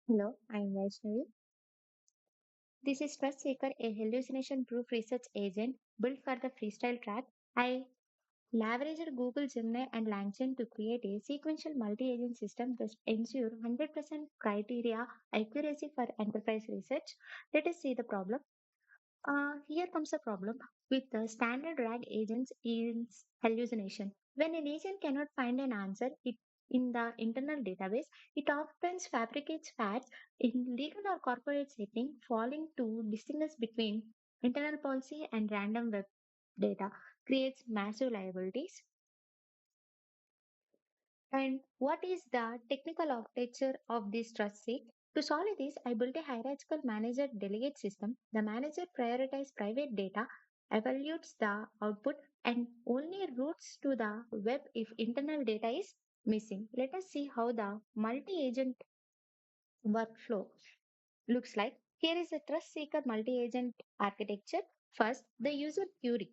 Hello, I'm Vaishnavi. This is TruthSeeker, a hallucination-proof research agent built for the freestyle track. I leveraged Google Gemini and LangChain to create a sequential multi-agent system that ensures 100% criteria accuracy for enterprise research. Let us see the problem. Here comes the problem with the standard RAG agents is hallucination. When an agent cannot find an answer in the internal database, it often fabricates facts in legal or corporate setting, falling to distinguish between internal policy and random web data, creates massive liabilities. And what is the technical architecture of this trust seek? To solve this, I built a hierarchical manager-delegate system. The manager prioritizes private data, evaluates the output, and only routes to the web if internal data is missing. Let us see how the multi-agent workflow looks like. Here is a trust seeker multi-agent architecture. First, the user query.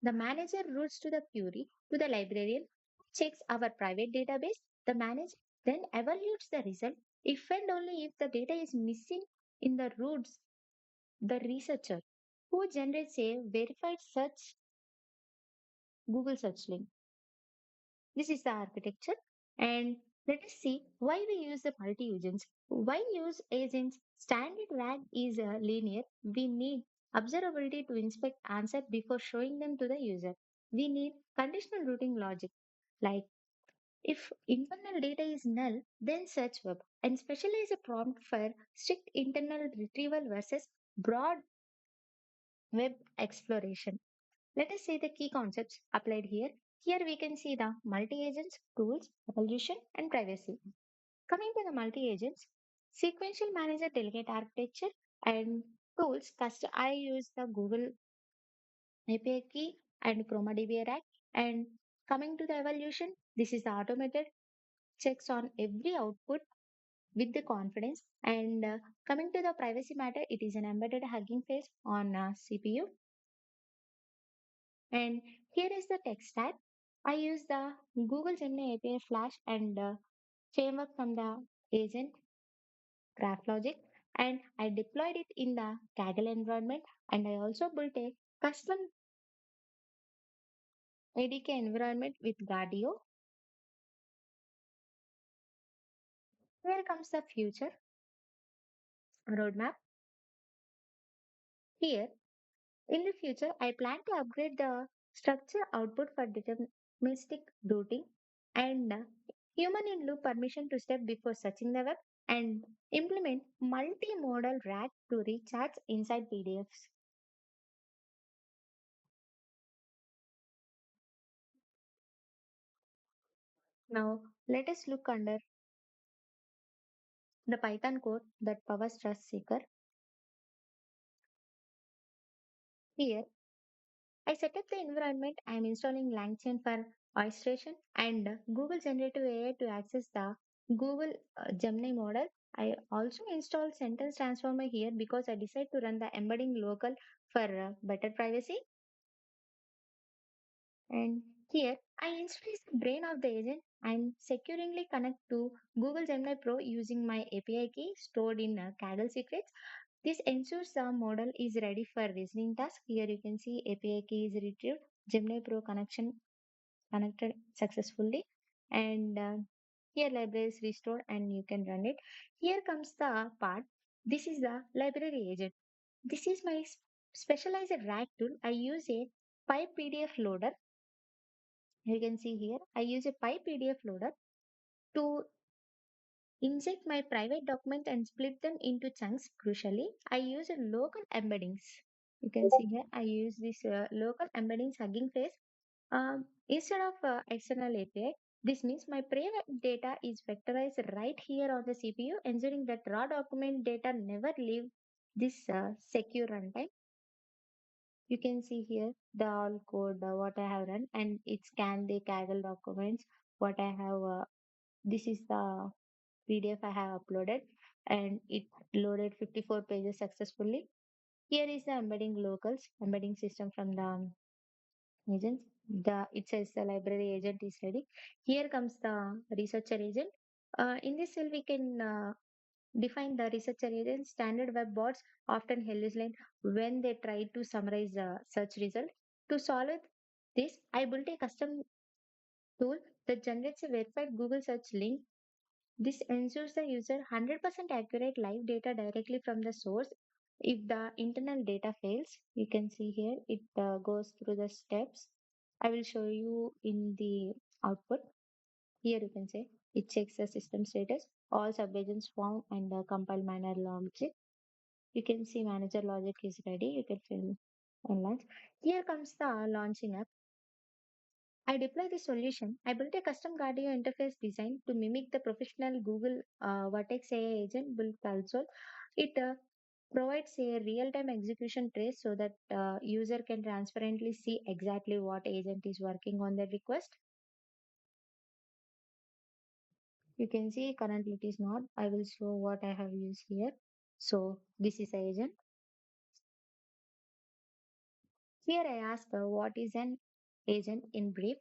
The manager routes to the query to the librarian, checks our private database. The manager then evaluates the result if and only if the data is missing in the routes. The researcher who generates a verified search Google search link. This is the architecture. And let us see why we use the multi-agents. Why use agents? Standard RAG is linear. We need observability to inspect answer before showing them to the user. We need conditional routing logic. Like if internal data is null, then search web and specialize a prompt for strict internal retrieval versus broad web exploration. Let us see the key concepts applied here. Here we can see the multi-agents, tools, evolution, and privacy. Coming to the multi-agents, sequential manager delegate architecture and tools. I use the Google API key and ChromaDB rack. And coming to the evaluation, this is the automated checks on every output with the confidence. And coming to the privacy matter, it is an embedded Hugging Face on CPU. And here is the tech stack. I use the Google Gemini API Flash and framework from the agent GraphLogic, and I deployed it in the Kaggle environment, and I also built a custom ADK environment with Gradio. Here comes the future roadmap. Here, in the future, I plan to upgrade the structure output for deterministic routing and human in loop permission to step before searching the web and implement multimodal RAG to recharge inside PDFs. Now, let us look under the Python code that powers TrustSeeker. Here, I set up the environment. I am installing LangChain for orchestration and Google Generative AI to access the Google Gemini model. I also installed Sentence Transformer here because I decided to run the embedding local for better privacy. And here, I introduce the brain of the agent and securely connect to Google Gemini Pro using my API key stored in Kaggle secrets. This ensures the model is ready for reasoning task. Here you can see API key is retrieved, Gemini Pro connection connected successfully, and here library is restored and you can run it. Here comes the part. This is the library agent. This is my specialized RAG tool. I use a pipe PDF loader. You can see here I use a pipe PDF loader to inject my private document and split them into chunks. Crucially, I use a local embeddings. You can see here I use this local embeddings Hugging Face instead of external API. This means my private data is vectorized right here on the CPU, ensuring that raw document data never leave this secure runtime. You can see here the all code what I have run and it scanned the Kaggle documents. What I have this is the PDF I have uploaded and it loaded 54 pages successfully. Here is the embedding locals, embedding system from the agents. It says the library agent is ready. Here comes the researcher agent. In this cell, we can Define the researcher agent. Standard web bots often hallucinate when they try to summarize the search result. To solve this, I built a custom tool that generates a verified Google search link. This ensures the user 100% accurate live data directly from the source. If the internal data fails, you can see here it goes through the steps. I will show you in the output. Here you can say it checks the system status, all subagents found and the compile manner logic. You can see manager logic is ready. You can fill and launch. Here comes the launching app. I deploy the solution. I built a custom Gradio interface design to mimic the professional Google Vertex AI agent build console. It provides a real-time execution trace so that user can transparently see exactly what agent is working on the request. You can see currently it is not. I will show what I have used here. So this is agent. Here I ask what is an agent in brief.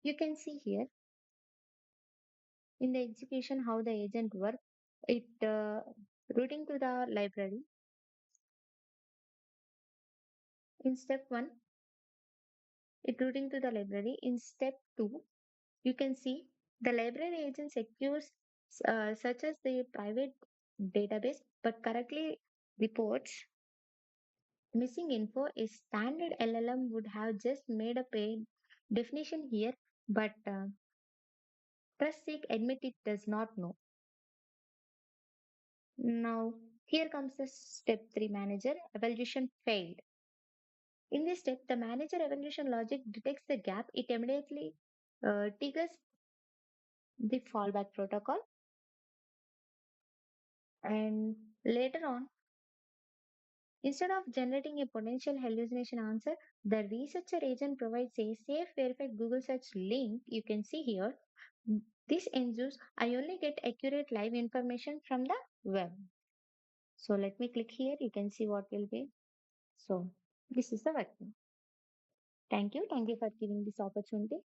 You can see here in the execution how the agent work. It routing to the library. In step 1, it routing to the library. In step 2, you can see the library agent secures such as the private database but correctly reports missing info. A standard LLM would have just made up a definition here, but TrustSeek admit it does not know. Now, here comes the step 3 manager evaluation failed. In this step, the manager evaluation logic detects the gap. It immediately triggers the fallback protocol. And later on, instead of generating a potential hallucination answer, the researcher agent provides a safe verified Google search link. You can see here. This ensures I only get accurate live information from the web. So let me click here. You can see what will be. So this is the working. Thank you. Thank you for giving this opportunity.